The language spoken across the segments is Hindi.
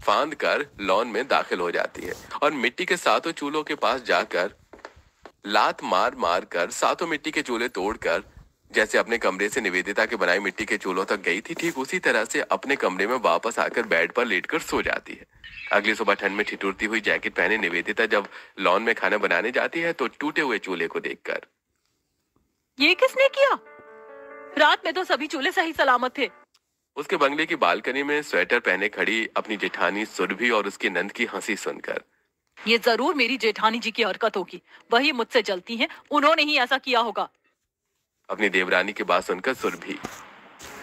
फांद कर लॉन में दाखिल हो जाती है और मिट्टी के सातों चूल्हों के पास जाकर लात मार मार कर सातों मिट्टी के चूल्हे तोड़कर जैसे अपने कमरे से निवेदिता के बनाए मिट्टी के चूल्हों तक गई थी, ठीक उसी तरह से अपने कमरे में वापस आकर बेड पर लेटकर सो जाती है। अगली सुबह ठंड में ठिठुरती हुई जैकेट पहने निवेदिता जब लॉन में खाना बनाने जाती है तो टूटे हुए चूल्हे को देखकर, ये किसने किया? रात में तो सभी चूल्हे सही सलामत थे। उसके बंगले की बालकनी में स्वेटर पहने खड़ी अपनी जेठानी सुरभि और उसकी नंद की हंसी सुनकर, ये जरूर मेरी जेठानी जी की हरकत होगी, वही मुझसे जलती हैं, उन्होंने ही ऐसा किया होगा। अपनी देवरानी की बात सुनकर सुरभि,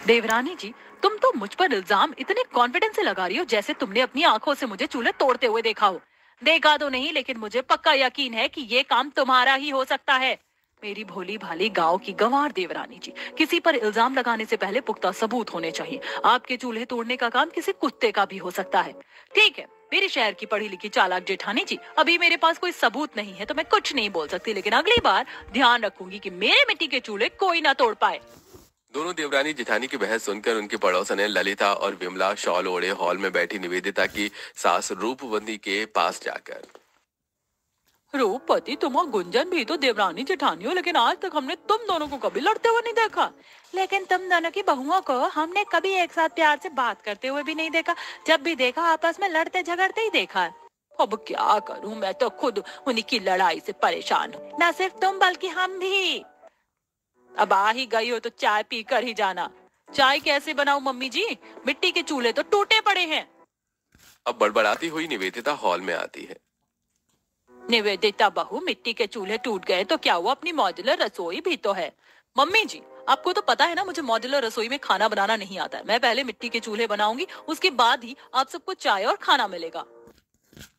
देवरानी जी, तुम तो मुझ पर इल्जाम इतने कॉन्फिडेंस से लगा रही हो जैसे तुमने अपनी आंखों से मुझे चूल्हे तोड़ते हुए देखा हो। देखा तो नहीं, लेकिन मुझे पक्का यकीन है कि ये काम तुम्हारा ही हो सकता है। मेरी भोली भाली गांव की गंवार देवरानी जी, किसी पर इल्जाम लगाने से पहले पुख्ता सबूत होने चाहिए। आपके चूल्हे तोड़ने का काम किसी कुत्ते का भी हो सकता है। ठीक है, मेरे शहर की पढ़ी लिखी चालाक जेठानी जी, अभी मेरे पास कोई सबूत नहीं है तो मैं कुछ नहीं बोल सकती, लेकिन अगली बार ध्यान रखूंगी कि मेरे मिट्टी के चूल्हे कोई ना तोड़ पाए। दोनों देवरानी जेठानी की बहस सुनकर उनकी पड़ोसने ललिता और विमला शॉल ओढ़े हॉल में बैठी निवेदिता की सास रूपवती के पास जाकर, रूपवती, तुम और गुंजन भी तो देवरानी जेठानी हो, लेकिन आज तक हमने तुम दोनों को कभी लड़ते हुए नहीं देखा। लेकिन तुम दोनों की बहुओं को हमने कभी एक साथ प्यार से बात करते हुए भी नहीं देखा। जब भी देखा आपस में लड़ते झगड़ते ही देखा है। अब क्या करूं, मैं तो खुद उन्हीं की लड़ाई से परेशान हूँ। न सिर्फ तुम बल्कि हम भी। अब आ ही गई हो तो चाय पी कर ही जाना। चाय कैसे बनाऊं मम्मी जी? मिट्टी के चूल्हे तो टूटे पड़े हैं। अब बड़बड़ाती हुई निवेदिता हॉल में आती है। निवेदिता बहू, मिट्टी के चूल्हे टूट गए तो क्या हुआ, अपनी मॉड्यूलर रसोई भी तो है। मम्मी जी, आपको तो पता है ना मुझे मॉड्यूलर रसोई में खाना बनाना नहीं आता है। मैं पहले मिट्टी के चूल्हे बनाऊंगी, उसके बाद ही आप सबको चाय और खाना मिलेगा।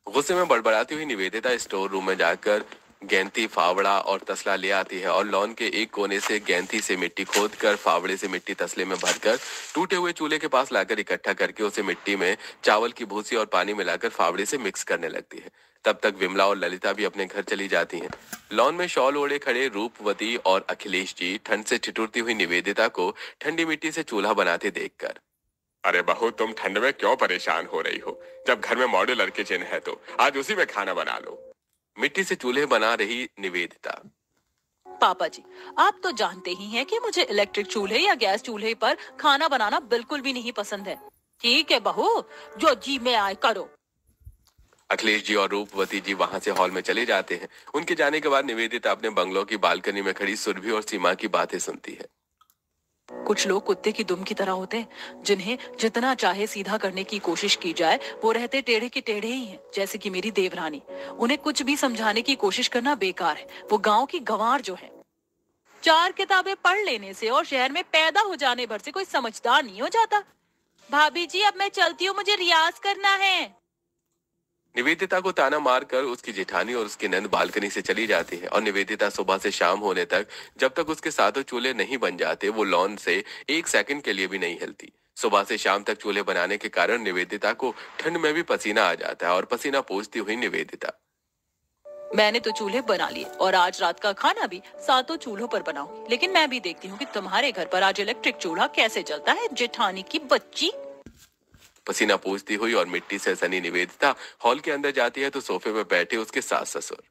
गुस्से में बड़बड़ाती हुई निवेदिता स्टोर रूम में जाकर गेंती, फावड़ा और तसला ले आती है और लॉन के एक कोने से गेंती से मिट्टी खोदकर फावड़े से मिट्टी तसले में भरकर टूटे हुए चूल्हे के पास लाकर इकट्ठा करके उसे मिट्टी में चावल की भूसी और पानी मिलाकर फावड़े से मिक्स करने लगती है। तब तक विमला और ललिता भी अपने घर चली जाती हैं। लॉन में शॉल ओढ़े खड़े रूपवती और अखिलेश जी ठंड से ठिठुरती हुई निवेदिता को ठंडी मिट्टी से चूल्हा बनाते देखकर, अरे बहू, तुम ठंड में क्यों परेशान हो रही हो? जब घर में मॉड्यूलर किचन है तो आज उसी में खाना बना लो। मिट्टी से चूल्हे बना रही निवेदिता, पापा जी, आप तो जानते ही हैं कि मुझे इलेक्ट्रिक चूल्हे या गैस चूल्हे पर खाना बनाना बिल्कुल भी नहीं पसंद है। ठीक है बहू, जो जी में आए करो। अखिलेश जी और रूपवती जी वहां से हॉल में चले जाते हैं। उनके जाने के बाद निवेदिता अपने बंगलों की बालकनी में खड़ी सुरभि और सीमा की बातें सुनती है। कुछ लोग कुत्ते की दुम की तरह होते हैं, जिन्हें जितना चाहे सीधा करने की कोशिश की जाए वो रहते टेढ़े के टेढ़े ही हैं, जैसे कि मेरी देवरानी। उन्हें कुछ भी समझाने की कोशिश करना बेकार है। वो गांव की गंवार जो है। 4 किताबें पढ़ लेने से और शहर में पैदा हो जाने भर से कोई समझदार नहीं हो जाता। भाभी जी, अब मैं चलती हूँ, मुझे रियाज करना है। निवेदिता को ताना मारकर उसकी जेठानी और उसकी नंद बालकनी से चली जाती है और निवेदिता सुबह से शाम होने तक जब तक उसके सातों चूल्हे नहीं बन जाते वो लॉन से एक सेकंड के लिए भी नहीं हिलती। सुबह से शाम तक चूल्हे बनाने के कारण निवेदिता को ठंड में भी पसीना आ जाता है और पसीना पोंछती हुई निवेदिता, मैंने तो चूल्हे बना लिए और आज रात का खाना भी सातों चूल्हों पर बनाऊंगी, लेकिन मैं भी देखती हूँ कि तुम्हारे घर पर आज इलेक्ट्रिक चूल्हा कैसे जलता है, जेठानी की बच्ची। पसीना पोंछती हुई और मिट्टी से सनी निवेदिता हॉल के अंदर जाती है तो सोफे में बैठे उसके सास ससुर,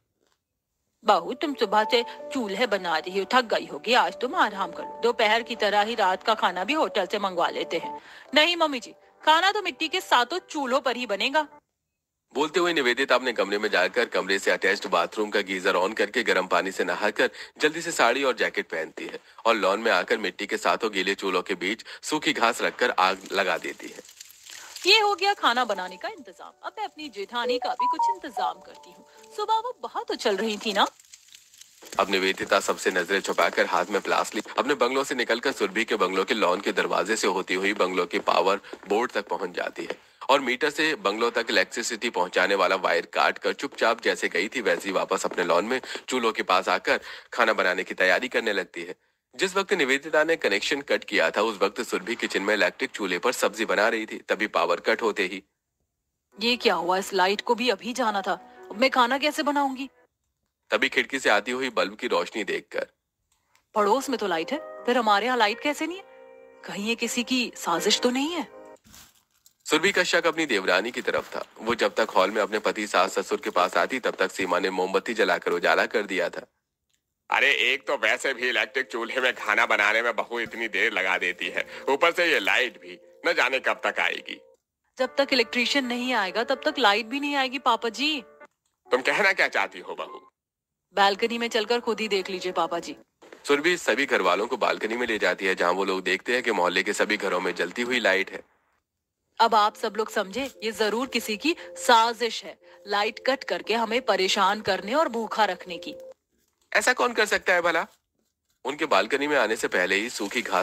बहू, तुम सुबह से चूल्हे बना रही हो, थक गई होगी, आज तुम आराम करो। दोपहर की तरह ही रात का खाना भी होटल से मंगवा लेते हैं। नहीं मम्मी जी, खाना तो मिट्टी के सातों चूल्हों पर ही बनेगा। बोलते हुए निवेदिता अपने कमरे में जाकर कमरे से अटैच्ड बाथरूम का गीजर ऑन करके गर्म पानी से नहाकर जल्दी से साड़ी और जैकेट पहनती है और लॉन में आकर मिट्टी के सातों गीले चूल्हों के बीच सूखी घास रखकर आग लगा देती है। ये हो गया खाना बनाने का इंतजाम। अब मैं अपनी जेठानी का भी कुछ इंतजाम करती हूँ। सुबह वो बहुत उछल रही थी ना। अब निवेदिता सबसे नजरें छुपाकर हाथ में प्लास ली अपने बंगलों से निकलकर सुरभि के बंगलों के लॉन के दरवाजे से होती हुई बंगलों के पावर बोर्ड तक पहुंच जाती है और मीटर से बंगलों तक इलेक्ट्रिसिटी पहुंचाने वाला वायर काट कर चुपचाप जैसे गई थी वैसे ही वापस अपने लॉन में चूल्हों के पास आकर खाना बनाने की तैयारी करने लगती है। जिस वक्त निवेदिता ने कनेक्शन कट किया था उस वक्त सुरभि किचन में इलेक्ट्रिक चूल्हे पर सब्जी बना रही थी। तभी पावर कट होते ही, ये क्या हुआ, इस लाइट को भी अभी जाना था। अब मैं खाना कैसे बनाऊंगी? तभी खिड़की से आती हुई बल्ब की रोशनी देखकर, पड़ोस में तो लाइट है, फिर हमारे यहाँ लाइट कैसे नहीं है? कहीं ये किसी की साजिश तो नहीं है? सुरभि का शक अपनी देवरानी की तरफ था। वो जब तक हॉल में अपने पति सास ससुर के पास आती तब तक सीमा ने मोमबत्ती जलाकर उजाला कर दिया था। अरे एक तो वैसे भी इलेक्ट्रिक चूल्हे में खाना बनाने में बहू इतनी देर लगा देती है, ऊपर से ये लाइट भी न जाने कब तक आएगी। जब तक इलेक्ट्रीशियन नहीं आएगा तब तक लाइट भी नहीं आएगी पापा जी। तुम कहना क्या चाहती हो बहू? बालकनी में चलकर खुद ही देख लीजिए पापा जी। सुरभि सभी घर वालों को बालकनी में ले जाती है, जहां वो लोग देखते हैं कि मोहल्ले के सभी घरों में जलती हुई लाइट है। अब आप सब लोग समझे, ये जरूर किसी की साजिश है, लाइट कट करके हमें परेशान करने और भूखा रखने की। ऐसा कौन कर सकता है भला? उनके बालकनी में आने से पहले ही सूखी घास